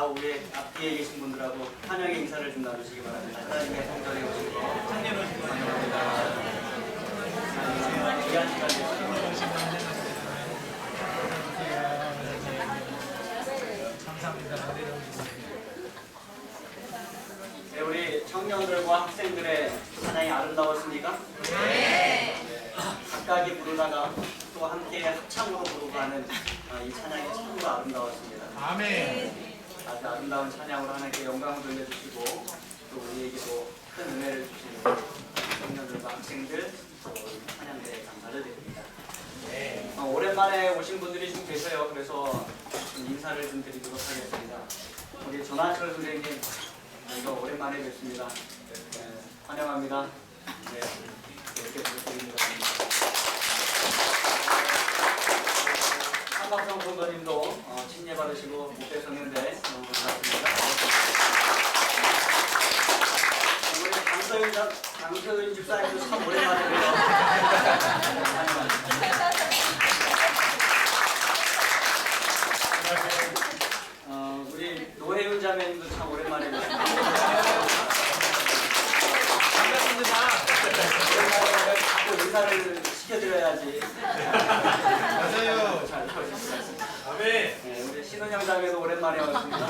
좌우 위에 앞뒤에 계신 분들하고 환영의 인사를 좀 나누시기 바랍니다. 하나님의 성전에 오시고 찬양을 환영합니다. 귀한 시간 되시고 네, 우리 청년들과 학생들의 찬양이 아름다웠습니까? 네. 각각이 부르다가 또 함께 합창으로 부르고 하는 이 찬양이 참으로 아름다웠습니다. 아멘. 아주 아름다운 찬양으로 하나님께 영광을 돌려주시고 또 우리에게도 큰 은혜를 주시는 청년들과 학생들 또 찬양들에 감사를 드립니다. 오랜만에 오신 분들이 좀 계세요. 그래서 좀 인사를 좀 드리도록 하겠습니다. 우리 전하철 선생님 이거 오랜만에 뵙습니다. 네, 환영합니다. 네, 이렇게 부탁드립니다. 한박성 본거님도 침례 받으시고 못 뵈셨는데 너무 반갑습니다. 우리 강서윤 집사님도 참 오랜만에 뵈요. 우리 노혜윤 자매님도 참 오랜만에 뵙습니다. 반갑습니다. 오랜만에 자꾸 인사를 시켜드려야지. 맞아요. 잘 오셨습니다. 아멘. 네, 우리 신은영 자매도 오랜만에 왔습니다.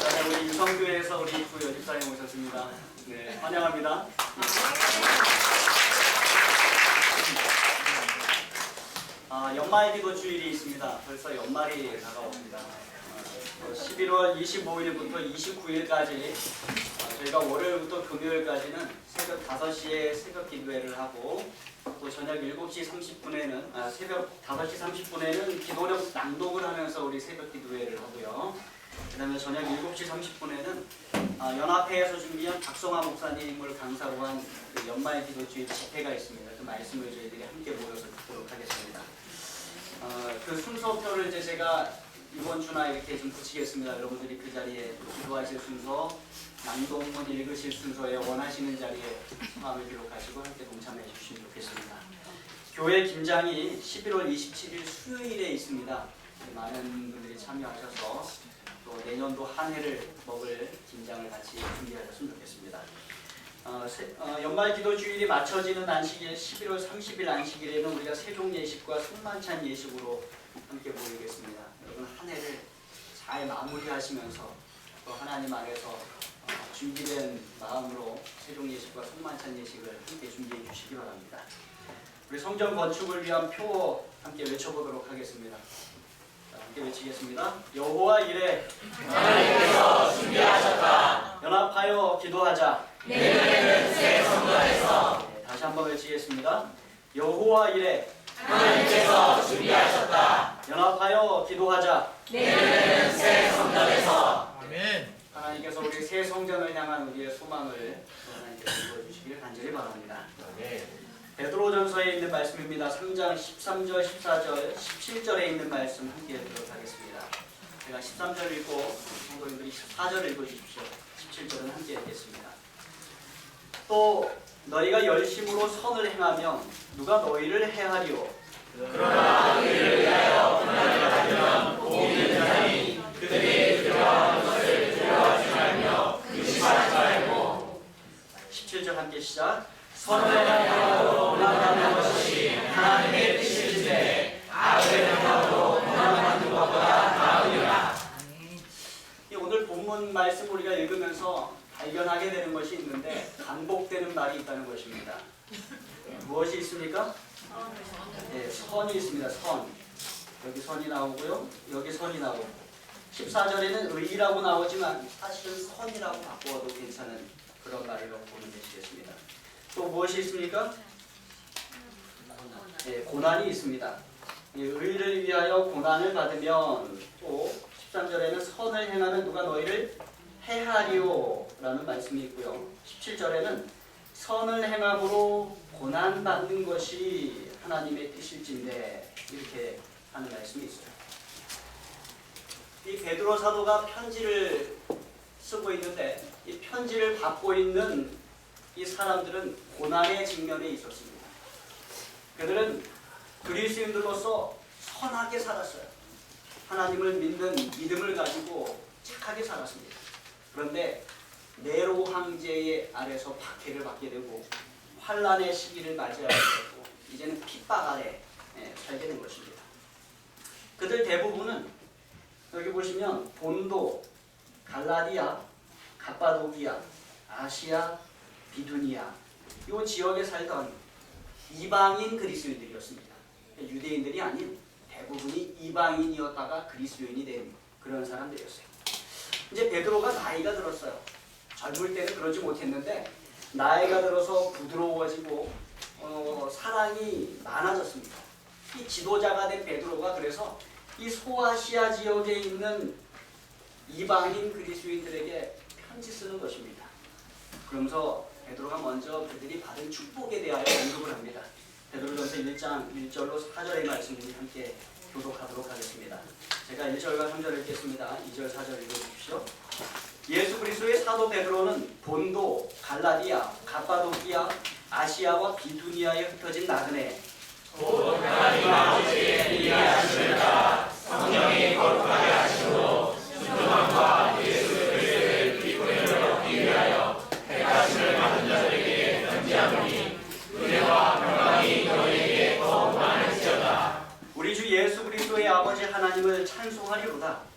네, 우리 유성교회에서 우리 구 여집사님 오셨습니다. 네, 환영합니다. 연말 기도 주일이 있습니다. 벌써 연말이 다가옵니다. 11월 25일부터 29일까지 저희가 월요일부터 금요일까지는 새벽 5시에 새벽 기도회를 하고 또 저녁 7시 30분에는 새벽 5시 30분에는 기도력 낭독을 하면서 우리 새벽 기도회를 하고요. 그 다음에 저녁 7시 30분에는 연합회에서 준비한 박성화 목사님을 강사로 한 그 연말 기도 주일 집회가 있습니다. 그 말씀을 저희들이 함께 모여서 듣도록 하겠습니다. 그 순서표를 이제 제가 이번 주나 이렇게 좀 붙이겠습니다. 여러분들이 그 자리에 기도하실 순서, 낭독문 읽으실 순서에 원하시는 자리에 성함을 기록하시고 함께 동참해 주시면 좋겠습니다. 교회 김장이 11월 27일 수요일에 있습니다. 많은 분들이 참여하셔서 또 내년도 한 해를 먹을 김장을 같이 준비하셨으면 좋겠습니다. 연말 기도 주일이 맞춰지는 안식일 11월 30일 안식일에는 우리가 세종 예식과 성만찬 예식으로 함께 모이겠습니다. 여러분 한 해를 잘 마무리하시면서 또 하나님 안에서 준비된 마음으로 세종 예식과 성만찬 예식을 함께 준비해 주시기 바랍니다. 우리 성전 건축을 위한 표 함께 외쳐보도록 하겠습니다. 자, 함께 외치겠습니다. 여호와 이레 하나님께서 준비하셨다. 연합하여 기도하자. 내년에는 새 성전에서. 네, 다시 한번 외치겠습니다. 여호와 이레 하나님께서 준비하셨다. 연합하여 기도하자. 내년에는 새 성전에서. 아멘. 하나님께서 우리 새 성전을 향한 우리의 소망을 하나님께서 이루어주시길 간절히 바랍니다. 베드로전서에 있는 말씀입니다. 3장 13절, 14절, 17절에 있는 말씀 함께 읽도록 하겠습니다. 제가 13절 읽고 성도님들이 14절 읽어주십시오. 17절은 함께 읽겠습니다. 또 너희가 열심으로 선을 행하면 누가 너희를 해하리오? 그러나 너희를 위하여 고난을 받으면 복이 있는 자니 그들이 두려워하는 것을 두려워하지 말며 의심하지 말고. 17절 함께 시작. 선을 행함으로 고난받는 것이 하나님의 뜻일진데 악을 행함으로 고난받는 것보다 나으리라. 오늘 본문 말씀 우리가 읽으면서 발견하게 되는 것이 있는데 반복되는 말이 있다는 것입니다. 무엇이 있습니까? 네, 선이 있습니다. 선. 여기 선이 나오고요. 여기 선이 나오고 14절에는 의라고 나오지만 사실은 선이라고 바꾸어도 괜찮은 그런 말을 보면 되시겠습니다. 또 무엇이 있습니까? 네, 고난이 있습니다. 의를 위하여 고난을 받으면 또 13절에는 선을 행하면 누가 너희를 해하리오 라는 말씀이 있고요. 17절에는 선을 행함으로 고난받는 것이 하나님의 뜻일진데 이렇게 하는 말씀이 있어요. 이 베드로 사도가 편지를 쓰고 있는데 이 편지를 받고 있는 이 사람들은 고난의 직면에 있었습니다. 그들은 그리스인들로서 선하게 살았어요. 하나님을 믿는 믿음을 가지고 착하게 살았습니다. 그런데 네로 황제의 아래서 박해를 받게 되고 환란의 시기를 맞이하게 되고 이제는 핍박 아래 살게 된 것입니다. 그들 대부분은 여기 보시면 본도, 갈라디아, 갑바도기아, 아시아, 비두니아 이 지역에 살던 이방인 그리스도인들이었습니다. 유대인들이 아닌 대부분이 이방인이었다가 그리스도인이 된 그런 사람들이었어요. 이제 베드로가 나이가 들었어요. 젊을 때는 그러지 못했는데 나이가 들어서 부드러워지고 사랑이 많아졌습니다. 이 지도자가 된 베드로가 그래서 이 소아시아 지역에 있는 이방인 그리스도인들에게 편지 쓰는 것입니다. 그러면서 베드로가 먼저 그들이 받은 축복에 대하여 언급을 합니다. 베드로전서 1장 1절로 4절의 말씀을 함께 교독하도록 하겠습니다. 제가 1절과 3절을 읽겠습니다. 2절 4절 읽어주십시오. 예수 그리스도의 사도 베드로는 본도, 갈라디아, 갑바도기아, 아시아와 비두니아에 흩어진 나그네 곧 하나님 아버지의 이해하심을 따라 성령이 거룩하게 하심으로 순종함과 예수 그리스도의 기쁨을 얻기 위하여 택하심을 받은 자들에게 편지하노니 은혜와 평강이 너희에게 더욱 많을지어다. 우리 주 예수 그리스도의 아버지 하나님을 찬송하리로다.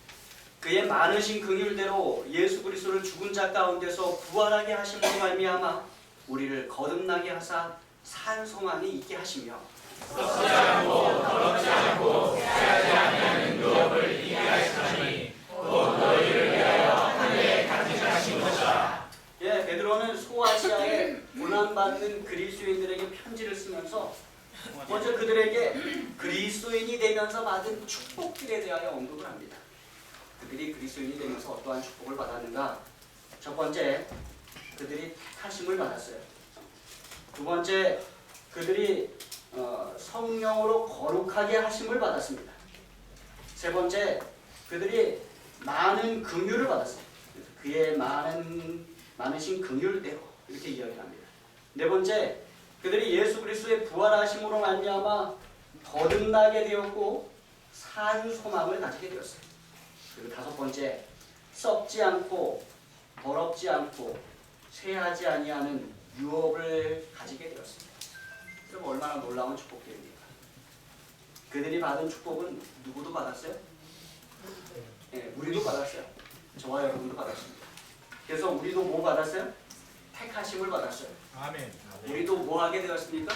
그의 많으신 긍휼대로 예수 그리스도를 죽은 자 가운데서 부활하게 하심으로 말미암아 우리를 거듭나게 하사 산 소망이 있게 하시며 썩지 않고 더럽지 않고 쇠하지 아니하는 유업을 이게 하시나니 곧 너희를 위하여 하늘에 간직하신 것이라. 예, 베드로는 소아시아에 고난받는 그리스도인들에게 편지를 쓰면서 먼저 그들에게 그리스도인이 되면서 받은 축복들에 대하여 언급을 합니다. 그들이 그리스도인이 되면서 어떠한 축복을 받았는가? 첫 번째, 그들이 택하심을 받았어요. 두 번째, 그들이 성령으로 거룩하게 하심을 받았습니다. 세 번째, 그들이 많은 긍휼을 받았어요. 그의 많으신 긍휼대로 이렇게 이야기를 합니다. 네 번째, 그들이 예수 그리스도의 부활하심으로 말미암아 거듭나게 되었고 산 소망을 가지게 되었어요. 그리고 다섯 번째, 썩지 않고 더럽지 않고 쇠하지 아니하는 유업을 가지게 되었습니다. 그럼 얼마나 놀라운 축복들입니까? 그들이 받은 축복은 누구도 받았어요? 네, 우리도 받았어요. 저와 여러분도 받았습니다. 그래서 우리도 뭐 받았어요? 택하심을 받았어요. 아멘. 우리도 뭐 하게 되었습니까?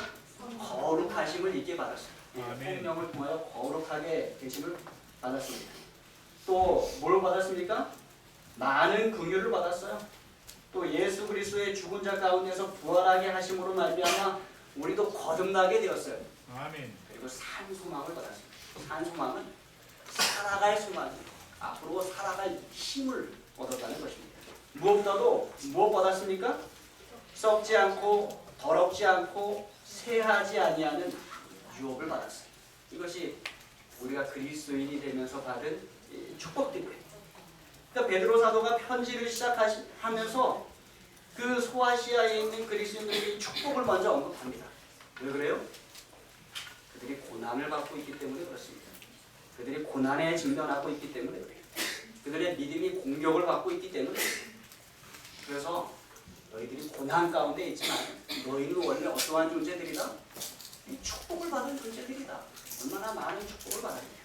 거룩하심을 있게 받았어요. 아멘. 성령을 통하여 거룩하게 되심을 받았습니다. 또 뭘 받았습니까? 많은 긍휼을 받았어요. 또 예수 그리스도의 죽은 자 가운데서 부활하게 하심으로 말미암아 우리도 거듭나게 되었어요. 아멘. 그리고 산 소망을 받았습니다. 산 소망은 살아갈 소망이에요. 앞으로 살아갈 힘을 얻었다는 것입니다. 무엇보다도 무엇 받았습니까? 썩지 않고 더럽지 않고 쇠하지 아니하는 유업을 받았어요. 이것이 우리가 그리스도인이 되면서 받은 축복들이에요. 그러니까 베드로 사도가 편지를 시작하면서 그 소아시아에 있는 그리스도인들에게 축복을 먼저 언급합니다. 왜 그래요? 그들이 고난을 받고 있기 때문에 그렇습니다. 그들이 고난에 직면하고 있기 때문에 그래요. 그들의 믿음이 공격을 받고 있기 때문에 그래요. 그래서 너희들이 고난 가운데 있지만 너희는 원래 어떠한 존재들이다? 이 축복을 받은 존재들이다. 얼마나 많은 축복을 받았냐.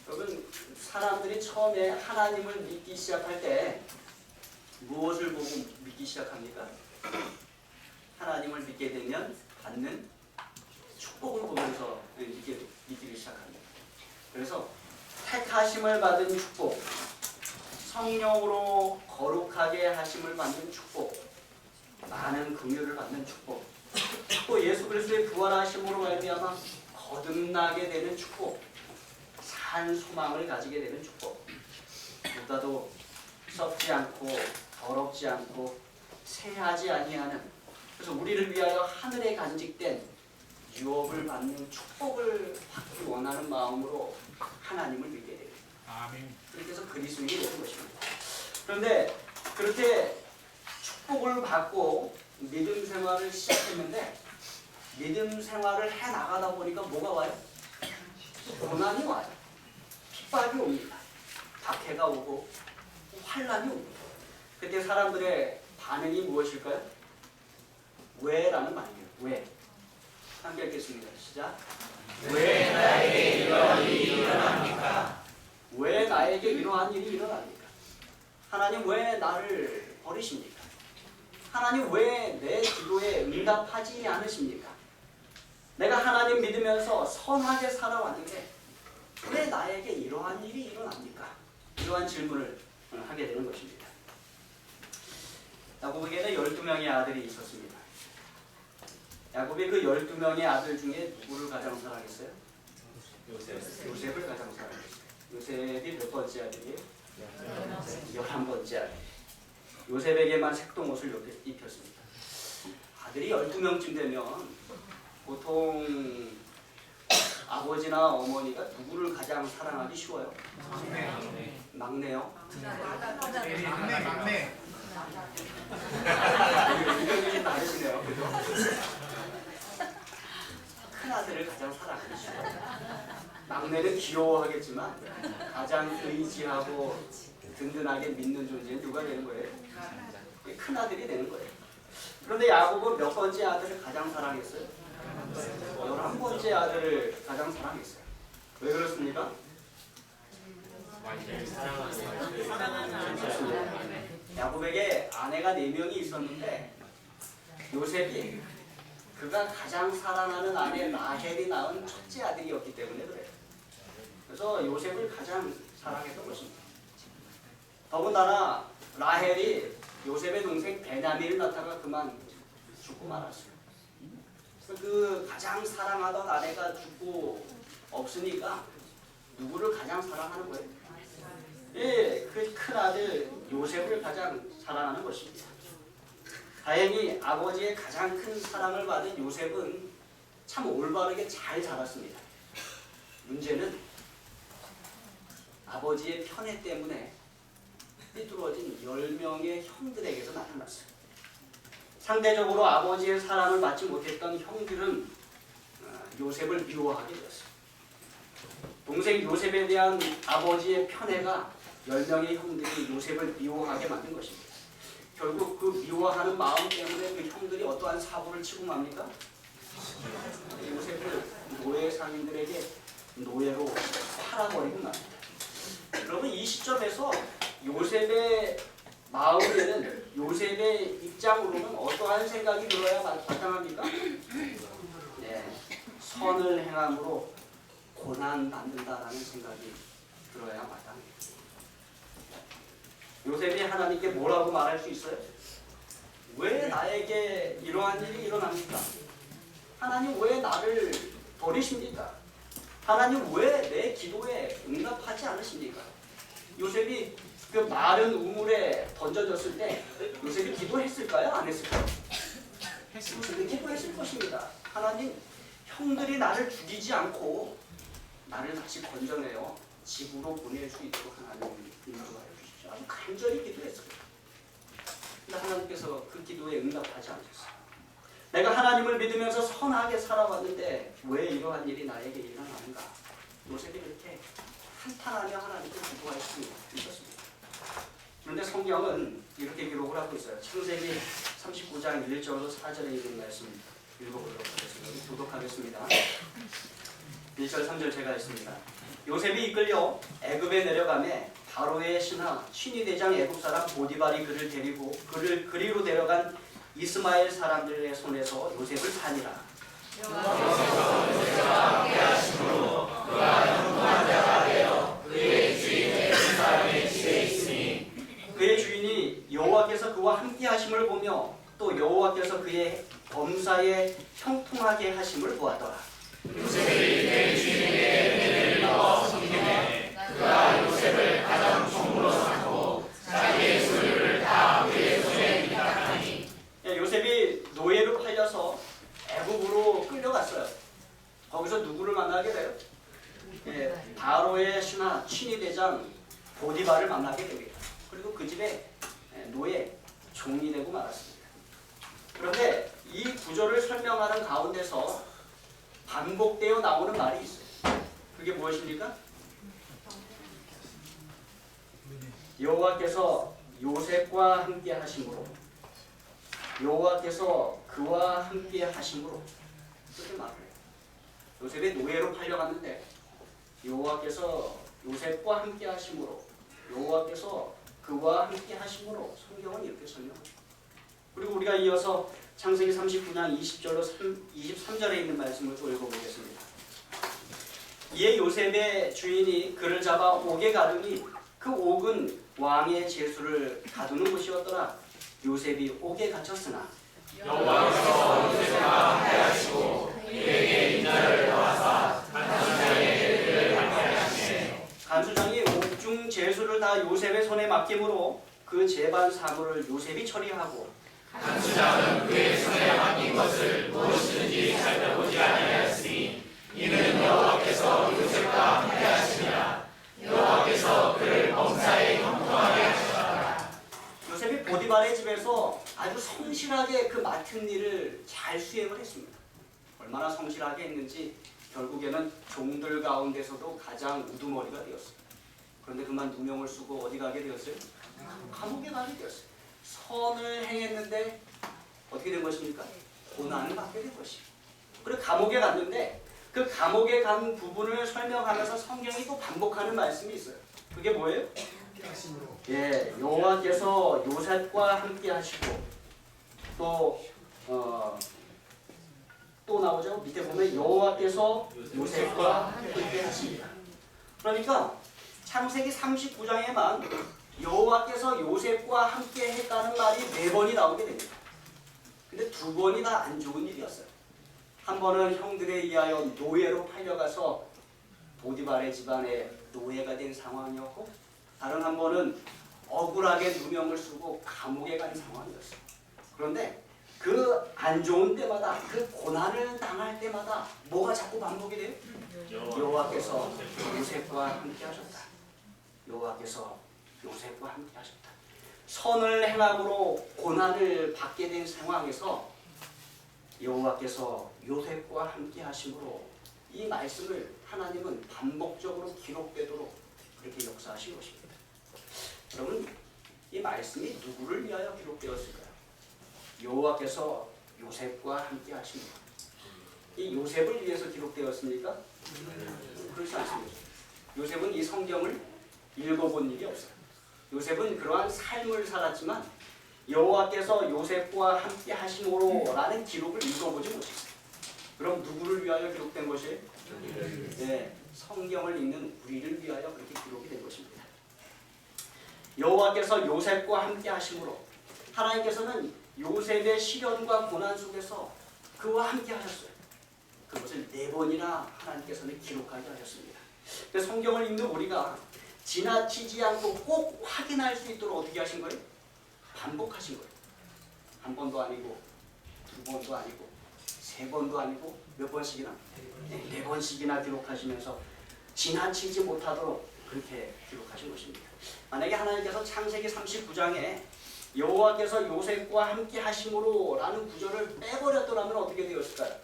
여러분, 사람들이 처음에 하나님을 믿기 시작할 때 무엇을 보고 믿기 시작합니까? 하나님을 믿게 되면 받는 축복을 보면서 믿기 시작합니다. 그래서 택하심을 받은 축복, 성령으로 거룩하게 하심을 받는 축복, 많은 긍휼을 받는 축복, 또 예수 그리스도의 부활하심으로 말미암아 거듭나게 되는 축복, 산 소망을 가지게 되는 축복, 보다도 썩지 않고 더럽지 않고 쇠하지 아니하는, 그래서 우리를 위하여 하늘에 간직된 유업을 받는 축복을 받기 원하는 마음으로 하나님을 믿게 됩니다. 아멘. 그렇게 해서 그리스도인이 되는 것입니다. 그런데 그렇게 축복을 받고 믿음 생활을 시작했는데 믿음 생활을 해 나가다 보니까 뭐가 와요? 고난이 와요. 핍박이 옵니다. 박해가 오고 환란이 옵니다. 그때 사람들의 반응이 무엇일까요? 왜라는 말이에요. 왜? 함께 읽겠습니다. 시작. 왜 나에게 이러한 일이 일어납니까? 왜 나에게 이러한 일이 일어납니까? 하나님 왜 나를 버리십니까? 하나님 왜 내 기도에 응답하지 않으십니까? 내가 하나님 믿으면서 선하게 살아왔는데 왜 나에게 이러한 일이 일어납니까? 이러한 질문을 하게 되는 것입니다. 야곱에게는 12명의 아들이 있었습니다. 야곱이 그 12명의 아들 중에 누구를 가장 사랑했어요? 요셉을 가장 사랑했어요. 요셉이 몇 번째 아들이에요? 11번째 아들. 요셉에게만 색동옷을 입혔습니다. 아들이 12명쯤 되면 보통 아버지나 어머니가 누구를 가장 사랑하기 쉬워요? 막내요? 막내. 의견이 다르시네요. 그죠? 큰 아들을 가장 사랑하기 쉬워요. 막내는 귀여워하겠지만 가장 의지하고 든든하게 믿는 존재는 누가 되는 거예요? 큰 아들이 되는 거예요. 그런데 야곱은 몇 번째 아들을 가장 사랑했어요? 11번째 아들을 가장 사랑했어요. 왜 그렇습니까? 야곱에게 아내가 4명이 있었는데 요셉이 그가 가장 사랑하는 아내 라헬이 낳은 첫째 아들이었기 때문에 그래요. 그래서 요셉을 가장 사랑했던 것입니다. 더군다나 라헬이 요셉의 동생 베냐민을 낳다가 그만 죽고 말았어요. 그래서 그 가장 사랑하던 아내가 죽고 없으니까 누구를 가장 사랑하는 거예요? 예, 그 큰 아들 요셉을 가장 사랑하는 것입니다. 다행히 아버지의 가장 큰 사랑을 받은 요셉은 참 올바르게 잘 자랐습니다. 문제는 아버지의 편애 때문에 삐뚤어진 10명의 형들에게서 나타났어요. 상대적으로 아버지의 사랑을 받지 못했던 형들은 요셉을 미워하게 되었어요. 동생 요셉에 대한 아버지의 편애가 10명의 형들이 요셉을 미워하게 만든 것입니다. 결국 그 미워하는 마음 때문에 그 형들이 어떠한 사고를 치고 맙니까? 요셉을 노예 상인들에게 노예로 팔아버리고 맙니다. 여러분 이 시점에서 요셉의 마음에는 요셉의 입장으로는 어떠한 생각이 들어야 마땅합니까? 네, 선을 행함으로 고난받는다라는 생각이 들어야 마땅합니다. 요셉이 하나님께 뭐라고 말할 수 있어요? 왜 나에게 이러한 일이 일어납니까? 하나님 왜 나를 버리십니까? 하나님 왜 내 기도에 응답하지 않으십니까? 요셉이 그 마른 우물에 던져졌을 때 요셉이 기도했을까요? 안 했을까요? 요셉이 기도했을 것입니다. 하나님, 형들이 나를 죽이지 않고 나를 다시 건져내어 집으로 보낼 수 있도록 하나님 인도하여 주십시오. 아주 간절히 기도했어요. 근데 하나님께서 그 기도에 응답하지 않으셨어요. 내가 하나님을 믿으면서 선하게 살아왔는데 왜 이러한 일이 나에게 일어나는가? 요셉이 그렇게 한탄하며 하나님께 기도할 수 있었습니다. 그런데 성경은 이렇게 기록을 하고 있어요. 창세기 39장 1절로 4절에 있는 말씀 읽어보도록 하겠습니다. 교독하겠습니다. 1절 3절 제가 읽습니다. 요셉이 이끌려 애굽에 내려가매 바로의 신하 신위대장 애굽 사람 보디발이 그를 데리고 그를 그리로 데려간 이스마엘 사람들의 손에서 요셉을 파니라. 그의 주인이 여호와께서 그와 함께 하심을 보며 또 여호와께서 그의 범사에 형통하게 하심을 보았더라. 요셉이 그의 주인에게 은혜를 입어 섬기매 그가 요셉을 가장 종으로 삼고 자기의 소유를 다 그의 손에 위탁하니. 요셉이 노예로 팔려서 애굽으로 끌려갔어요. 거기서 누구를 만나게 돼요? 바로의 신하 친위대장 보디발을 만나게 됩니다. 그리고 그 집에 노예 종이 되고 말았습니다. 그런데 이 구조를 설명하는 가운데서 반복되어 나오는 말이 있어요. 그게 무엇입니까? 여호와께서 요셉과 함께 하심으로, 여호와께서 그와 함께 하심으로, 그렇게 말해요. 요셉이 노예로 팔려갔는데 여호와께서 요셉과 함께 하심으로, 여호와께서 그와 함께 하심으로, 성경은 이렇게 설명합니다. 그리고 우리가 이어서 창세기 39장 20절로 23절에 있는 말씀을 또 읽어보겠습니다. 이에 요셉의 주인이 그를 잡아 옥에 가두니 그 옥은 왕의 제수를 가두는 곳이었더라. 요셉이 옥에 갇혔으나 여호와께서 요셉과 함께하시고 그에게 인자를 더하사 간수장에게 그를 함께하시네. 간수장이 옥중 제수를 다 요셉의 손에 맡김으로 그 재반 사물을 요셉이 처리하고, 간수장은 그의 손에 맡긴 것을 무엇이든지 살펴보지 아니하였으니 이는 여호와께서 요셉과 함께하시니라. 여호와께서 그를 범사에 형통하게 하셨다. 요셉이 보디발의 집에서 아주 성실하게 그 맡은 일을 잘 수행을 했습니다. 얼마나 성실하게 했는지 결국에는 종들 가운데서도 가장 우두머리가 되었습니다. 그런데 그만 누명을 쓰고 어디 가게 되었어요? 감옥에 가게 되었어요. 선을 행했는데 어떻게 된 것입니까? 고난을 받게 된 것입니다. 그리고 감옥에 갔는데 그 감옥에 간 부분을 설명하면서 성경이 또 반복하는 말씀이 있어요. 그게 뭐예요? 예, 여호와께서 요셉과 함께 하시고, 또 나오죠. 밑에 보면 여호와께서 요셉과 함께 하십니다. 그러니까 창세기 39장에만 여호와께서 요셉과 함께 했다는 말이 4번이 나오게 됩니다. 근데 2번이 다 안 좋은 일이었어요. 한 번은 형들에 의하여 노예로 팔려가서 보디발의 집안에 노예가 된 상황이었고, 다른 한 번은 억울하게 누명을 쓰고 감옥에 간 상황이었어요. 그런데 그 안 좋은 때마다, 그 고난을 당할 때마다 뭐가 자꾸 반복이 돼요? 여호와께서 요셉과 함께 하셨다. 여호와께서 요셉과 함께 하셨다. 선을 행함으로 고난을 받게 된 상황에서 여호와께서 요셉과 함께 하심으로, 이 말씀을 하나님은 반복적으로 기록되도록 그렇게 역사하신 것입니다. 여러분, 이 말씀이 누구를 위하여 기록되었을까요? 여호와께서 요셉과 함께 하십니다. 이 요셉을 위해서 기록되었습니까? 그렇지 않습니다. 요셉은 이 성경을 읽어본 일이 없어요. 요셉은 그러한 삶을 살았지만 여호와께서 요셉과 함께 하심으로 라는 기록을 읽어보지 못했어요. 그럼 누구를 위하여 기록된 것이에요? 네, 성경을 읽는 우리를 위하여 그렇게 기록이 된 것입니다. 여호와께서 요셉과 함께 하심으로, 하나님께서는 요셉의 시련과 고난 속에서 그와 함께 하셨어요. 그것을 4번이나 하나님께서는 기록하게 하셨습니다. 그래서 성경을 읽는 우리가 지나치지 않고 꼭 확인할 수 있도록 어떻게 하신 거예요? 반복하신 거예요. 1번도 아니고 2번도 아니고 3번도 아니고 몇 번씩이나? 4번씩이나 기록하시면서 지나치지 못하도록 그렇게 기록하신 것입니다. 만약에 하나님께서 창세기 39장에 여호와께서 요셉과 함께 하심으로 라는 구절을 빼버렸더라면 어떻게 되었을까요?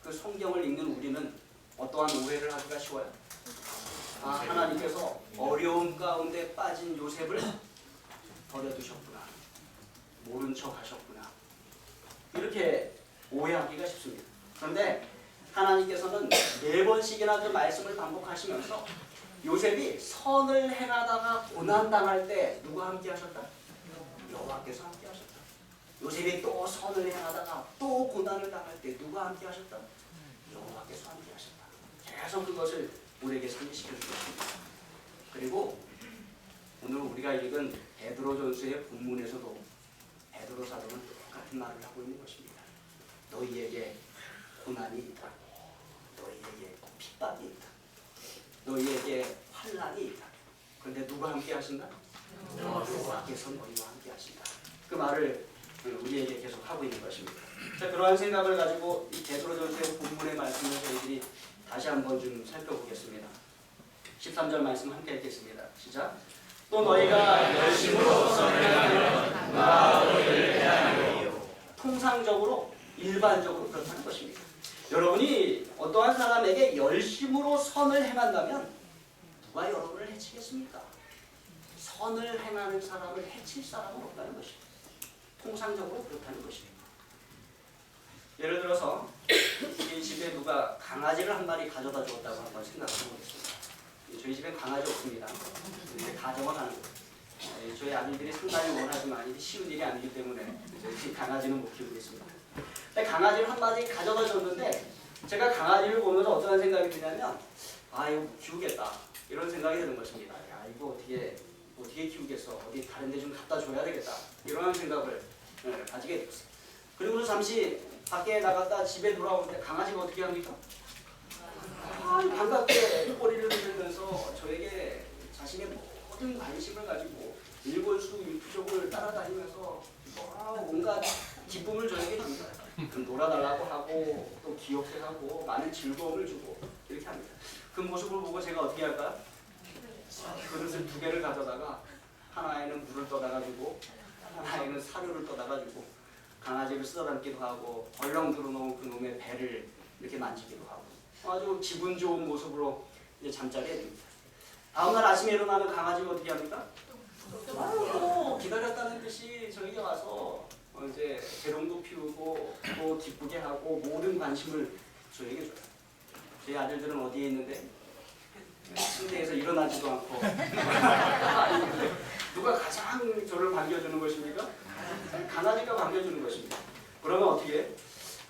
그 성경을 읽는 우리는 어떠한 오해를 하기가 쉬워요? 하나님께서 어려움 가운데 빠진 요셉을 버려두셨구나, 모른 척 하셨구나, 이렇게 오해하기가 쉽습니다. 그런데 하나님께서는 4번씩이나 그 말씀을 반복하시면서 요셉이 선을 행하다가 고난당할 때 누가 함께 하셨다? 여호와께서 함께 하셨다. 요셉이 또 선을 행하다가 또 고난을 당할 때 누가 함께 하셨다? 여호와께서 함께 하셨다. 계속 그것을 우리에게 상기시켜 주셨습니다. 그리고 오늘 우리가 읽은 베드로전서의 본문에서도 베드로 사도는 똑같은 말을 하고 있는 것입니다. 너희에게 고난이 있다. 너희에게 핍박이 있다. 너희에게 환난이 있다. 그런데 누가 함께 하신다? 여호와께서 너희와 함께 하신다. 그 말을 우리에게 계속 하고 있는 것입니다. 자, 그러한 생각을 가지고 이 베드로전서의 본문의 말씀을 저희들이 다시 한번 좀 살펴보겠습니다. 13절 말씀 함께 읽겠습니다. 시작. 또 너희가 열심으로 선을 행하면 누가 너희를 대하리요. 통상적으로 일반적으로 그렇다는 것입니다. 여러분이 어떠한 사람에게 열심으로 선을 행한다면 누가 여러분을 해치겠습니까? 선을 행하는 사람을 해칠 사람은 없다는 것입니다. 통상적으로 그렇다는 것입니다. 예를 들어서 이 집에 누가 강아지를 한 마리 가져다 주었다고 한번 생각을 해보겠습니다. 저희 집에 강아지 없습니다. 이제 가져가 가는 거예요. 저희 아들들이 상당히 원하지만 쉬운 일이 아니기 때문에 저희 강아지는 못 키우고 있습니다. 근데 강아지를 한 마리 가져다 줬는데 제가 강아지를 보면서 어떤 생각이 드냐면 아 이거 못 키우겠다 이런 생각이 드는 것입니다. 야 이거 어떻게 키우겠어? 어디 다른 데 좀 갖다 줘야 되겠다 이런 생각을 가지게 됐어요. 그리고 잠시 밖에 나갔다 집에 돌아오는데 강아지가 어떻게 합니까? 반갑게 꼬리를 흔들면서 저에게 자신의 모든 관심을 가지고 일골수일투족을 따라다니면서 온갖 기쁨을 저에게 줍니다. 놀아달라고 하고 또 귀엽게 하고 많은 즐거움을 주고 이렇게 합니다. 그 모습을 보고 제가 어떻게 할까요? 그릇을 2개를 가져다가 하나에는 물을 떠다가 주고 하나에는 사료를 떠다가 주고 강아지를 쓰다듬기도 하고 얼렁 들어놓은 그 놈의 배를 이렇게 만지기도 하고 아주 기분 좋은 모습으로 이제 잠자리에 듭니다. 다음날 아침에 일어나면 강아지가 어떻게 합니까? 기다렸다는 듯이 저에게 와서 이제 재롱도 피우고 또 기쁘게 하고 모든 관심을 저에게 줘요. 저희 아들들은 어디에 있는데? 침대에서 일어나지도 않고 누가 가장 저를 반겨주는 것입니까? 강아지가 반겨주는 것입니다. 그러면 어떻게 해?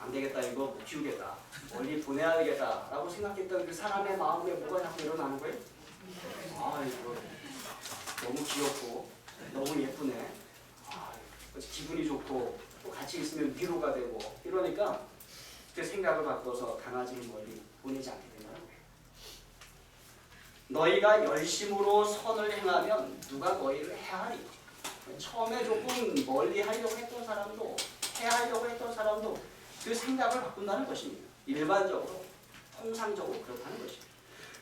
안 되겠다 이거 못 키우겠다 멀리 보내야 되겠다 라고 생각했던 그 사람의 마음에 뭐가 자꾸 일어나는 거예요? 아 이거 너무 귀엽고 너무 예쁘네 기분이 좋고 또 같이 있으면 위로가 되고 이러니까 그 생각을 바꿔서 강아지를 멀리 보내지 않게 된다는 거예요. 너희가 열심으로 선을 행하면 누가 너희를 해하리. 처음에 조금 멀리 하려고 했던 사람도 해하려고 했던 사람도 그 생각을 바꾼다는 것입니다. 일반적으로 통상적으로 그렇다는 것입니다.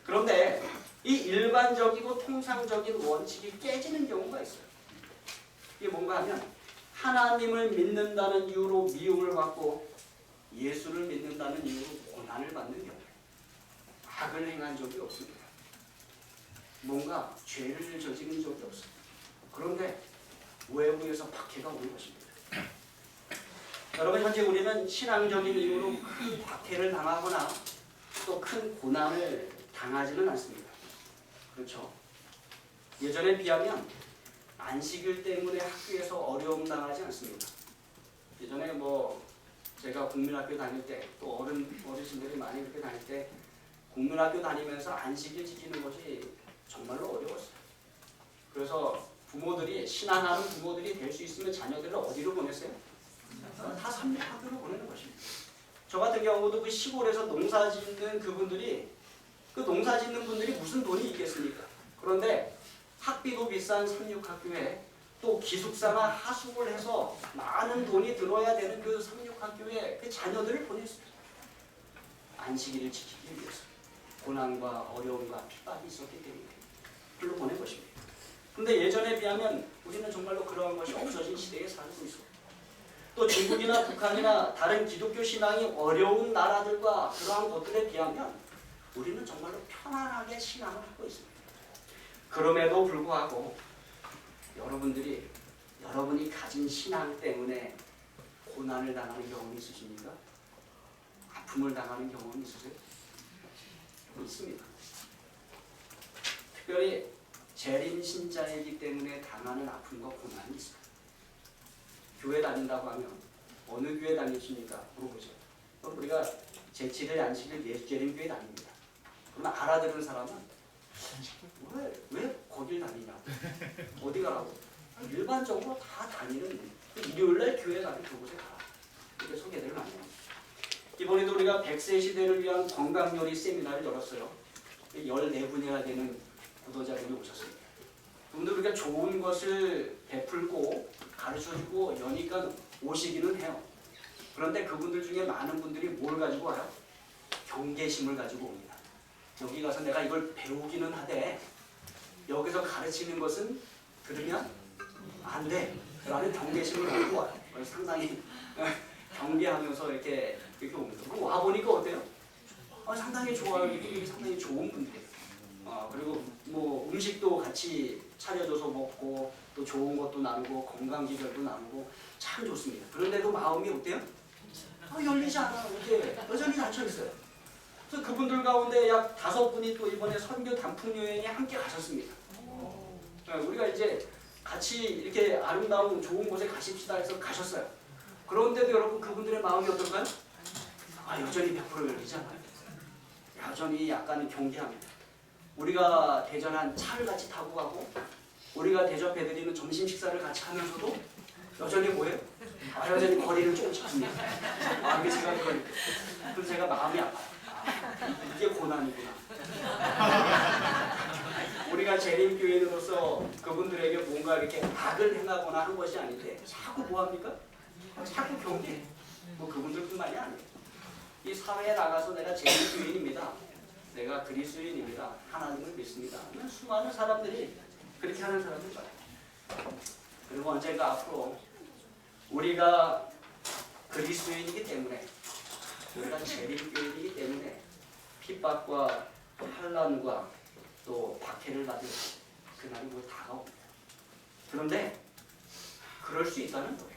그런데 이 일반적이고 통상적인 원칙이 깨지는 경우가 있어요. 이게 뭔가 하면 하나님을 믿는다는 이유로 미움을 받고 예수를 믿는다는 이유로 고난을 받는 경우 악을 행한 적이 없습니다. 뭔가 죄를 저지른 적이 없습니다. 그런데 외부에서 박해가 오는 것입니다. 여러분 현재 우리는 신앙적인 이유로 큰 박해를 당하거나 또 큰 고난을 당하지는 않습니다. 그렇죠? 예전에 비하면 안식일 때문에 학교에서 어려움 당하지 않습니다. 예전에 제가 국민학교 다닐 때 또 어르신들이 많이 그렇게 다닐 때 국민학교 다니면서 안식일 지키는 것이 정말로 어려웠어요. 그래서 부모들이 신앙하는 부모들이 될 수 있으면 자녀들을 어디로 보냈어요? 다 삼육학교로 보내는 것입니다. 저 같은 경우도 그 시골에서 농사 짓는 그분들이 그 농사 짓는 분들이 무슨 돈이 있겠습니까? 그런데 학비도 비싼 삼육학교에 또 기숙사나 하숙을 해서 많은 돈이 들어야 되는 그 삼육학교에 그 자녀들을 보냈습니다. 안식일을 지키기 위해서 고난과 어려움과 핍박이 있었기 때문에 불러 보낸 것입니다. 그런데 예전에 비하면 우리는 정말로 그러한 것이 없어진 시대에 살고 있습니다. 또 중국이나 북한이나 다른 기독교 신앙이 어려운 나라들과 그러한 것들에 비하면 우리는 정말로 편안하게 신앙을 하고 있습니다. 그럼에도 불구하고 여러분이 가진 신앙 때문에 고난을 당하는 경험이 있으십니까? 아픔을 당하는 경험이 있으세요? 있습니다. 특별히 재림 신자이기 때문에 당하는 아픔과 고난이 있습니다. 교회 다닌다고 하면 어느 교회 다니십니까? 물어보죠. 그럼 우리가 제7일 안식일 예수재림교회 다닙니다. 그러면 알아들은 사람은 왜 거길 다니냐고 어디 가라고 일반적으로 다 다니는 일요일날 교회 가면 그곳에 가라 이렇게 소개를 많이 합니다. 이번에도 우리가 100세 시대를 위한 건강요리 세미나를 열었어요. 14분이나 되는 구도자들이 오셨습니다. 그분들 우리가 좋은 것을 베풀고 가르쳐주고 여니까 오시기는 해요. 그런데 그분들 중에 많은 분들이 뭘 가지고 와요? 경계심을 가지고 옵니다. 여기 가서 내가 이걸 배우기는 하되 여기서 가르치는 것은 들으면 안 돼 라는 경계심을 가지고 와요. 상당히 경비하면서 이렇게 옵니다. 그럼 와 보니까 어때요? 상당히 좋아요. 이게 상당히 좋은 분들이에요. 그리고 뭐 음식도 같이 차려줘서 먹고 또 좋은 것도 나누고 건강 기별도 나누고 참 좋습니다. 그런데도 마음이 어때요? 열리지 않아. 이렇게 여전히 닫혀 있어요. 그래서 그분들 가운데 약 5분이 또 이번에 선교 단풍 여행에 함께 가셨습니다. 우리가 이제 같이 이렇게 아름다운 좋은 곳에 가십시다 해서 가셨어요. 그런데도 여러분 그분들의 마음이 어떨까요? 여전히 100% 열리지 않아요. 여전히 약간 경계합니다. 우리가 대전한 차를 같이 타고 가고 우리가 대접해드리는 점심 식사를 같이 하면서도 여전히 뭐예요? 여전히 거리를 조금씩 줍니다. 이게 제가 그래서 제가 마음이 아파요. 이게 고난이구나. 우리가 재림교인으로서 그분들에게 뭔가 이렇게 악을 행하거나 하는 것이 아닌데 자꾸 뭐합니까? 자꾸 경계. 뭐 그분들뿐만이 아니에요. 이 사회에 나가서 내가 재림교인입니다. 내가 그리스도인입니다. 하나님을 믿습니다. 수많은 사람들이 그렇게 하는 사람들 많아요. 그리고 언젠가 앞으로 우리가 그리스도인이기 때문에 우리가 재림교인이기 때문에 핍박과 환난과 또 박해를 받을 그날이 곧 다가옵니다. 그런데 그럴 수 있다는 거예요.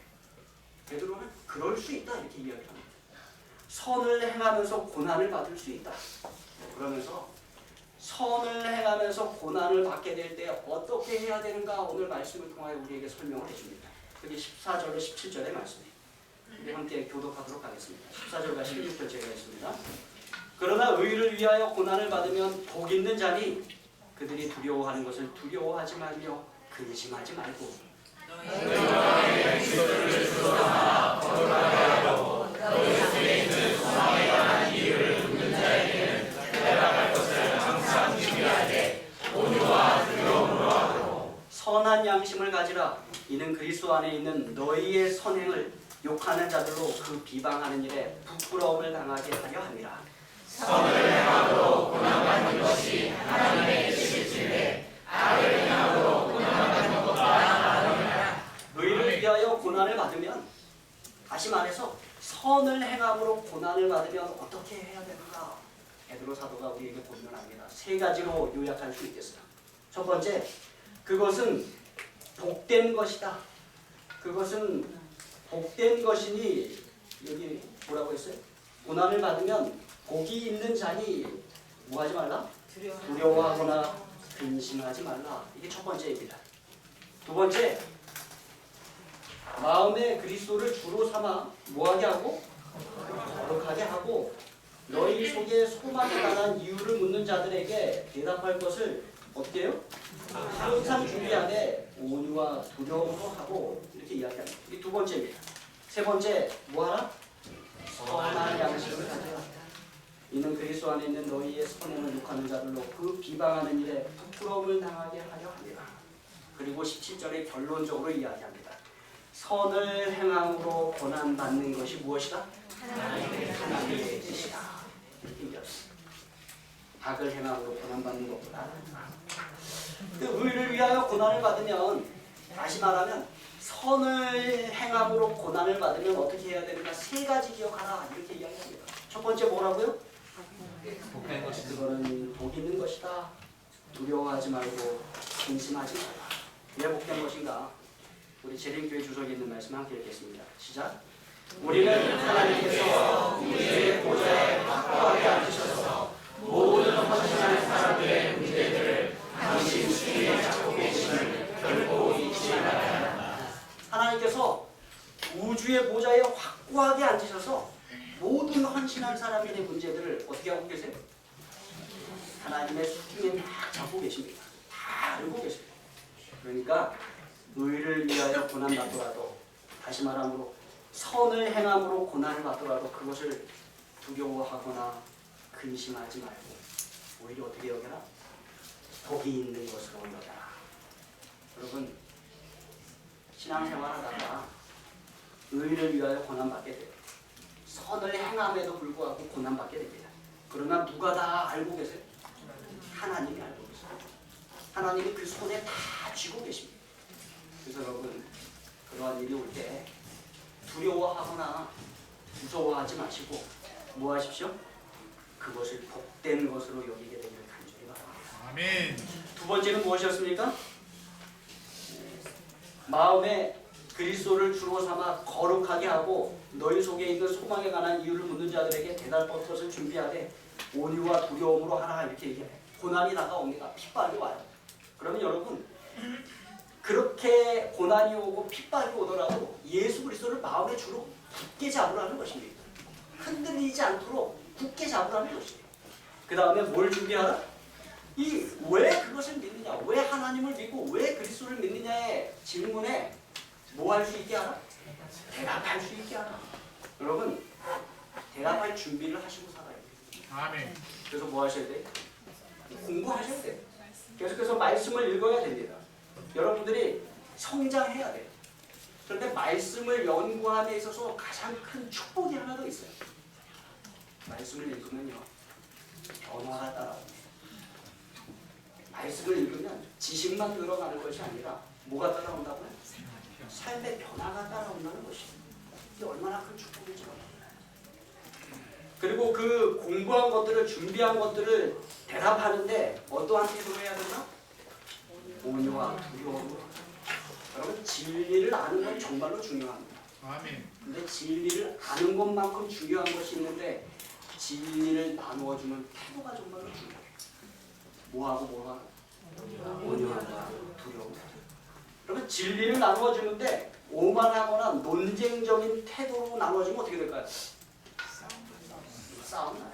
베드로는 그럴 수 있다 이렇게 이야기합니다. 선을 행하면서 고난을 받을 수 있다. 그러면서 선을 행하면서 고난을 받게 될 때 어떻게 해야 되는가 오늘 말씀을 통하여 우리에게 설명을 해줍니다. 그게 14절로 17절의 말씀이에요. 우리 함께 교독하도록 하겠습니다. 14절과 16절 제가 있습니다. 그러나 의를 위하여 고난을 받으면 복 있는 자니 그들이 두려워하는 것을 두려워하지 말며 근심하지 말고 선한 양심을 가지라. 이는 그리스도 안에 있는 너희의 선행을 욕하는 자들로 그 비방하는 일에 부끄러움을 당하게 하려 함이라. 선을 행함으로 고난받는 것이 하나님의 뜻이시되 악을 행함으로 고난받는 것과 다르니라. 의를 위하여 고난을 받으면, 다시 말해서 선을 행함으로 고난을 받으면 어떻게 해야 되는가? 베드로 사도가 우리에게 권면합니다. 3가지로 요약할 수 있겠어요. 첫 번째, 그것은 복된 것이다. 그것은 복된 것이니, 여기 뭐라고 했어요? 고난을 받으면 복이 있는 자니 뭐하지 말라? 두려워하거나 근심하지 말라. 이게 첫 번째입니다. 두 번째, 마음에 그리스도를 주로 삼아 뭐하게 하고? 거룩하게 하고 너희 속에 소망에 관한 이유를 묻는 자들에게 대답할 것을 어떻게 해요? 항상 준비하되 온유와 두려움으로 하고 이렇게 이야기합니다. 이게 두 번째입니다. 세 번째, 뭐하라? 선한 양심을 가져라. 이는 그리스도 안에 있는 너희의 선행을 욕하는 자들로 그 비방하는 일에 부끄러움을 당하게 하려 합니다. 그리고 17절에 결론적으로 이야기합니다. 선을 행함으로 고난받는 것이 무엇이다? 하나님의 뜻이다. 이렇게 이야기합니다. 악을 행함으로 고난받는 것보다 그 의를 위하여 고난을 받으면, 다시 말하면 선을 행함으로 고난을 받으면 어떻게 해야 되는가? 3가지 기억하라. 이렇게 이야기합니다. 첫 번째 뭐라고요? 복된 것이다. 그거는 복 있는 것이다. 두려워하지 말고 근심하지 말라. 왜 복된 것인가? 우리 재림교회 주석에 있는 말씀 함께 읽겠습니다. 시작. 우리는 하나님께서 우리의 보좌에 확고하게 앉으셔서 모든 헌신하는 사람들의 문제들을 당신 수위에 잡고 계심을 결코 잊지 말아야. 하나님께서 우주의 보좌에 확고하게 앉으셔서 모든 헌신한 사람들의 문제들을 어떻게 하고 계세요? 하나님의 수중에 다 잡고 계십니다. 다 알고 계십니다. 그러니까 의를 위하여 고난받더라도, 다시 말하므로 선을 행함으로 고난을 받더라도 그것을 두려워하거나 근심하지 말고 오히려 어떻게 여겨라? 복이 있는 것으로 여겨라. 여러분, 신앙생활하다가 의를 위하여 고난받게 돼요. 선을 행함에도 불구하고 고난받게 됩니다. 그러나 누가 다 알고 계세요? 하나님이 알고 계세요. 하나님이 그 손에 다 쥐고 계십니다. 그래서 여러분, 그러한 일이 올 때 두려워하거나 무서워하지 마시고 뭐 하십시오? 그것을 복된 것으로 여기게 되기를 간절히 바랍니다. 아멘. 두 번째는 무엇이었습니까? 마음에 그리스도를 주로 삼아 거룩하게 하고 너희 속에 있는 소망에 관한 이유를 묻는 자들에게 대답할 것을 준비하되 온유와 두려움으로 하라 이렇게 얘기해. 고난이 다가옵니다. 핍박이 와요. 그러면 여러분 그렇게 고난이 오고 핍박이 오더라도 예수 그리스도를 마음의 주로 굳게 잡으라는 것입니다. 흔들리지 않도록 굳게 잡으라는 것입니다. 그 다음에 뭘 준비하라? 이 왜 그것을 믿느냐, 왜 하나님을 믿고 왜 그리스도를 믿느냐의 질문에 뭐 할 수 있게 하라? 대답할 수 있게 하라. 여러분 대답할 준비를 하시고 살아야 돼요. 아멘. 그래서 뭐 하셔야 돼요? 공부하셔야 돼요. 계속해서 말씀을 읽어야 됩니다. 여러분들이 성장해야 돼요. 그런데 말씀을 연구함에 있어서 가장 큰 축복이 하나 더 있어요. 말씀을 읽으면요 변화가 따라옵니다. 말씀을 읽으면 지식만 늘어나는 것이 아니라 뭐가 따라온다고요? 삶의 변화가 따라온다는 것입니다. 이게 얼마나 큰 축복인지 몰라요. 그리고 그 공부한 것들을 준비한 것들을 대답하는데 어떠한 태도로 해야 되나? 온유와 두려움으로. 여러분 진리를 아는 건 정말로 중요합니다. 아멘. 근데 진리를 아는 것만큼 중요한 것이 있는데 진리를 나누어주는 태도가 정말로 중요해요. 뭐하고 뭐하고? 온유하다 두려움. 그러면 진리를 나누어주는데 오만하거나 논쟁적인 태도로 나누어주면 어떻게 될까요? 싸움 나요.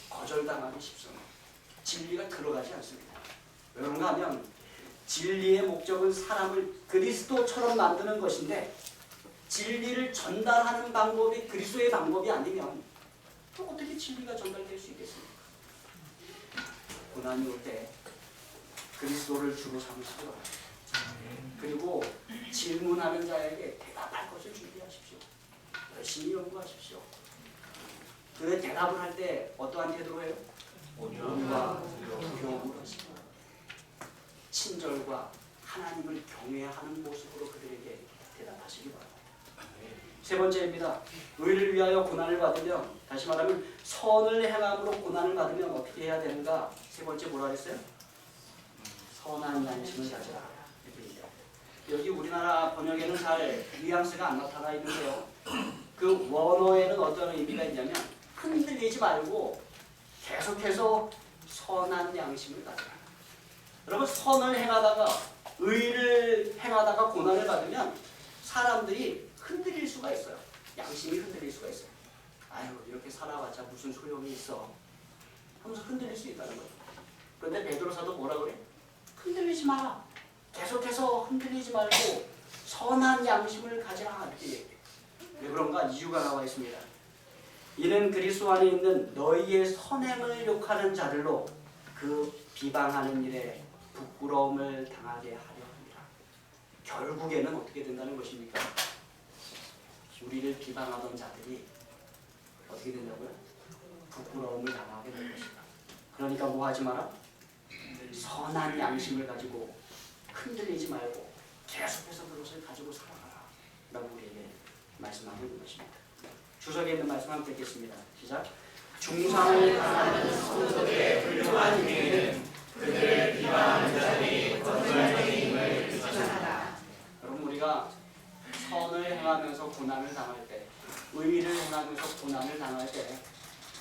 거절당하기 쉽습니다. 진리가 들어가지 않습니다. 왜 그런가 하면 진리의 목적은 사람을 그리스도처럼 만드는 것인데 진리를 전달하는 방법이 그리스도의 방법이 아니면 또 어떻게 진리가 전달될 수 있겠습니까? 고난이 올 때 그리스도를 주로 삼으시고 그리고 질문하는 자에게 대답할 것을 준비하십시오. 열심히 연구하십시오. 그 대답을 할 때 어떠한 태도로 해요? 온유와 두려움으로 하십시오. 친절과 하나님을 경외하는 모습으로 그들에게 대답하시기 바랍니다. 세 번째입니다. 의를 위하여 고난을 받으면, 다시 말하면 선을 행함으로 고난을 받으면 어떻게 해야 되는가? 세 번째 뭐라 그랬어요? 선한 양심을 가져라. 이렇게 얘기해요. 여기 우리나라 번역에는 잘 뉘앙스가 안 나타나 있는데요. 그 원어에는 어떤 의미가 있냐면 흔들리지 말고 계속해서 선한 양심을 가져라. 여러분 선을 행하다가 의를 행하다가 고난을 받으면 사람들이 흔들릴 수가 있어요. 양심이 흔들릴 수가 있어요. 아유 이렇게 살아봤자 무슨 소용이 있어 하면서 흔들릴 수 있다는 거예요. 그런데 베드로사도 뭐라 그래? 흔들리지 마. 계속해서 흔들리지 말고 선한 양심을 가지라 이렇게 얘기해요. 왜 그런가? 이유가 나와 있습니다. 이는 그리스도 안에 있는 너희의 선행을 욕하는 자들로 그 비방하는 일에 부끄러움을 당하게 하려 합니다. 결국에는 어떻게 된다는 것입니까? 우리를 비방하던 자들이 어떻게 된다고요? 부끄러움을 당하게 될 것이다. 그러니까 뭐 하지 마라? 선한 양심을 가지고 흔들리지 말고 계속해서 그것을 가지고 살아가라 라고 우리에게 말씀하고 있는 것입니다. 주석에 있는 말씀 한번 읽겠습니다. 시작. 중상을 당하는 성도들의 훌륭한 행위는 그들을 비방하는 자들이 거짓말 행위임을 규정하다. 여러분 우리가 선을 행하면서 고난을 당할 때, 의를 행하면서 고난을 당할 때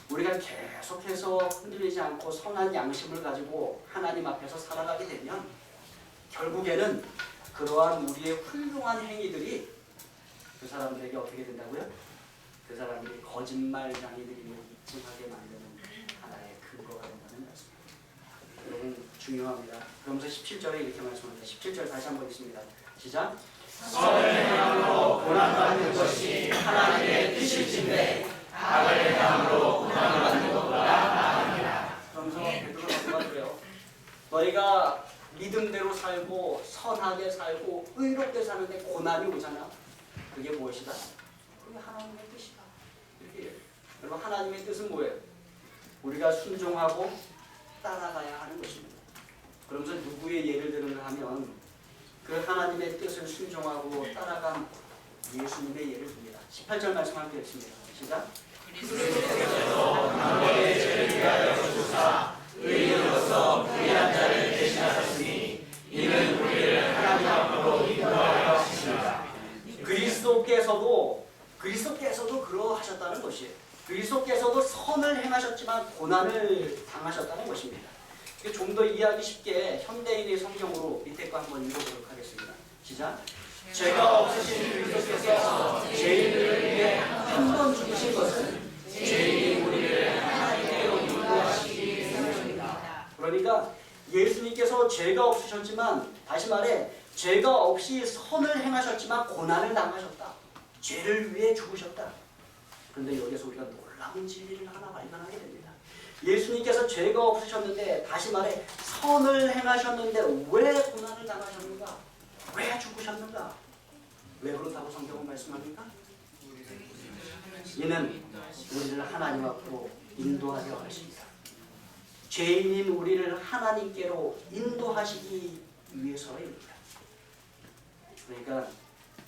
우리가 계속해서 흔들리지 않고 선한 양심을 가지고 하나님 앞에서 살아가게 되면 결국에는 그러한 우리의 훌륭한 행위들이 그 사람들에게 어떻게 된다고요? 그 사람들이 거짓말장이들임을 입증하게 만드는 하나의 근거가 된다는 말씀입니다. 여러분 중요합니다. 그러면서 17절에 이렇게 말씀합니다. 17절 다시 한번 읽습니다. 시작. 선을 행함으로 고난받는 것이 하나님의 뜻일진데 악을 행함으로 고난을 받는 것보다 나으니라. 그러면서 베드로가 뭐가 그래요? 너희가 믿음대로 살고 선하게 살고 의롭게 사는데 고난이 오잖아. 그게 무엇이다? 그게 하나님의 뜻이다. 이렇게 여러분 하나님의 뜻은 뭐예요? 우리가 순종하고 따라가야 하는 것입니다. 그러면서 누구의 예를 드는가 하면 그 하나님의 뜻을 순종하고 따라간 예수님의 예를 듭니다. 18절 말씀 함께 읽습니다. 시작. 단번에 죄를 위하여 주사 의인으로서 불의한 자를 대신하셨으니 이는 우리를 하나님 앞으로 인도하여 하십니다. 그리스도께서도 그러하셨다는 것이에요. 그리스도께서도 선을 행하셨지만 고난을 당하셨다는 것입니다. 좀 더 이해하기 쉽게 현대인의 성경으로 밑에 거 한번 읽어보도록 하겠습니다. 시작. 죄가 없으신 그리스도께서 죄인들을 위해 한 번 죽으신 것은 죄인이 우리를 하나님께로 인도하시기 위해서입니다. 그러니까 예수님께서 죄가 없으셨지만, 다시 말해 죄가 없이 선을 행하셨지만 고난을 당하셨다. 죄를 위해 죽으셨다. 그런데 여기서 우리가 놀라운 진리를 하나 발견하게 됩니다. 예수님께서 죄가 없으셨는데, 다시 말해 선을 행하셨는데 왜 고난을 당하셨는가? 왜 죽으셨는가? 왜 그렇다고 성경은 말씀합니까? 이는 우리를 하나님 앞으로 인도하려 하십니다. 죄인인 우리를 하나님께로 인도하시기 위해서입니다. 그러니까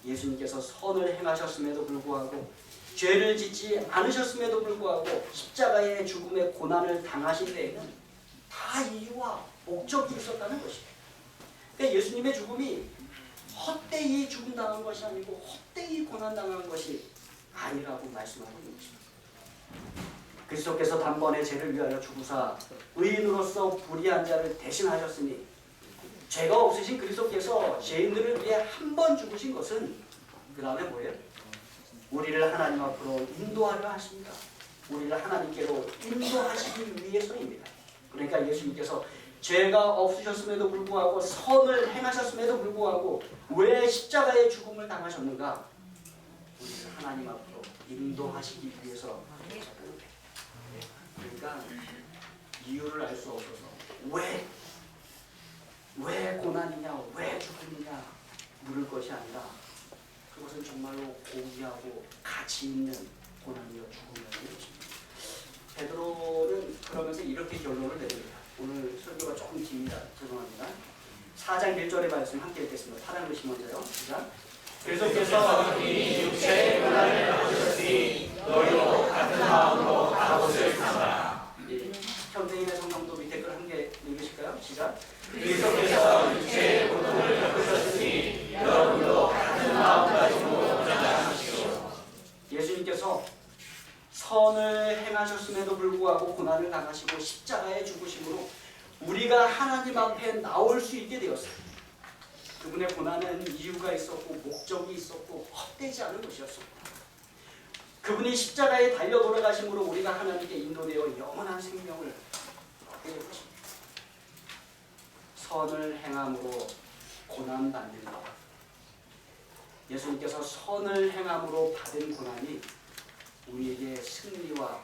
예수님께서 선을 행하셨음에도 불구하고, 죄를 짓지 않으셨음에도 불구하고 십자가의 죽음의 고난을 당하신 데에는 다 이유와 목적이 있었다는 것이에요. 그러니까 예수님의 죽음이 헛되이 죽음당한 것이 아니고 헛되이 고난당한 것이 아니라고 말씀하고 있는 것입니다. 그리스도께서 단번에 죄를 위하여 죽으사 의인으로서 불의한 자를 대신하셨으니, 죄가 없으신 그리스도께서 죄인들을 위해 한 번 죽으신 것은 그 다음에 뭐예요? 우리를 하나님 앞으로 인도하려 하십니다. 우리를 하나님께로 인도하시기 위해서입니다. 그러니까 예수님께서 죄가 없으셨음에도 불구하고 선을 행하셨음에도 불구하고 왜 십자가의 죽음을 당하셨는가? 우리를 하나님 앞으로 인도하시기 위해서 하셨다는 거예요. 그러니까 이유를 알 수 없어서 왜 고난이냐, 왜 죽음이냐 물을 것이 아니라, 그것은 정말로 고귀하고 가치 있는 고난이요 죽음이라는 것입니다. 베드로는 그러면서 이렇게 결론을 내립니다. 오늘 설교가 조금 깁니다. 죄송합니다. 4장 1절의 말씀 함께 읽겠습니다. 파란 글씨 먼저요. 시작. 그리스도께서 이미 육체의 고난을 받으셨으니 너희도 같은 마음으로 가봇을 삼아라. 현대인의 성경도 밑에 걸 함께 읽으실까요? 시작. 그리스도께서 육체의 고통을 겪으셨으니 여러분도 같은 마음가짐으로 전하십시오. 예수님께서 선을 행하셨음에도 불구하고 고난을 당하시고 십자가에 죽으심으로 우리가 하나님 앞에 나올 수 있게 되었어요. 그분의 고난은 이유가 있었고 목적이 있었고 헛되지 않은 것이었습니다. 그분이 십자가에 달려 돌아가심으로 우리가 하나님께 인도되어 영원한 생명을 얻게 된 것입니다. 선을 행함으로 고난받는 것. 예수님께서 선을 행함으로 받은 고난이 우리에게 승리와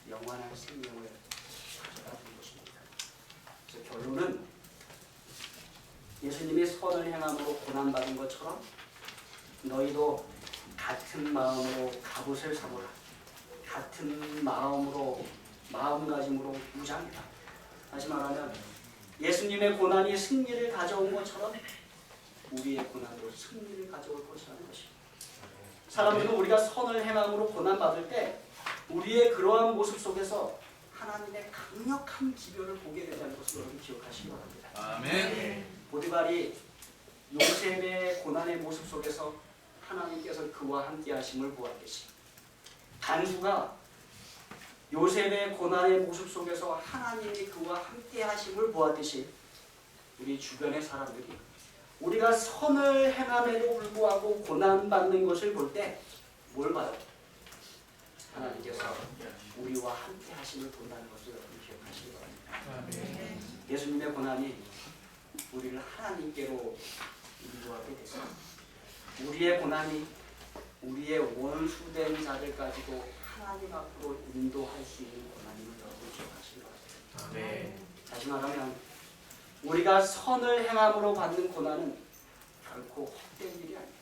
영원한 생명을 가져다 준 것입니다. 그래서 결론은 예수님이 선을 행함으로 고난받은 것처럼 너희도 같은 마음으로 갑옷을 삼으라. 같은 마음으로, 마음가짐으로 무장해라. 다시 말하면 예수님의 고난이 승리를 가져온 것처럼 우리의 고난도 승리를 가져올 것이라는 것입니다. 사람들은 우리가 선을 행함으로 고난받을 때 우리의 그러한 모습 속에서 하나님의 강력한 기별을 보게 된다는 것을 여러분 기억하시기 바랍니다. 아멘. 보디발이 요셉의 고난의 모습 속에서 하나님께서 그와 함께 하심을 보았듯이, 간수가 요셉의 고난의 모습 속에서 하나님이 그와 함께 하심을 보았듯이, 우리 주변의 사람들이 우리가 선을 행함에도 불구하고 고난받는 것을 볼 때 뭘 봐요? 하나님께서 우리와 함께 하심을 본다는 것을 여러분 기억하시기 바랍니다. 예수님의 고난이 우리를 하나님께로 인도하게 됐습니다. 우리의 고난이 우리의 원수된 자들까지도 하나님 앞으로 인도할 수 있는 고난임을 여러분 기억하시기 바랍니다. 다시 말하면 우리가 선을 행함으로 받는 고난은 결코 헛된 일이 아닙니다.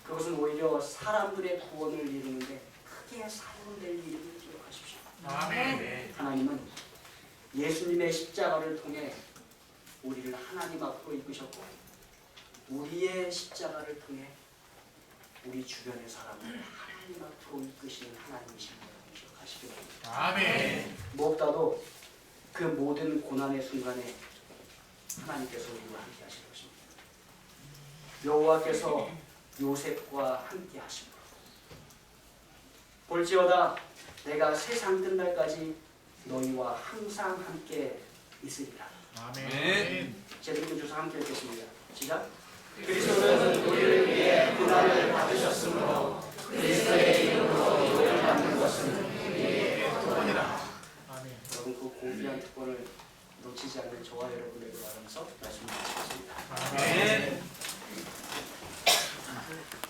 그것은 오히려 사람들의 구원을 이루는데 크게 사용될 일임을 기억하십시오. 하나님은 예수님의 십자가를 통해 우리를 하나님 앞으로 이끄셨고, 우리의 십자가를 통해 우리 주변의 사람을 하나님 앞으로 이끄시는 하나님이신 걸 기억하시기 바랍니다. 아멘. 무엇보다도 그 모든 고난의 순간에 하나님께서 우리와 함께 하실 것입니다. 여호와께서 요셉과 함께 하십니다. 볼지어다 내가 세상 끝날까지 너희와 항상 함께 있으리라. 아멘. 제대로 주서 함께 읽겠습니다. 시작. 그리스도는 우리를 위해 고난을 받으셨으므로 그리스도의 이름으로 노를 받는 것은 우리의 특권이라. 여러분 그 고귀한 특권을 놓치지 않는 저와 여러분에게 바라면서 말씀을 마치겠습니다. 아멘.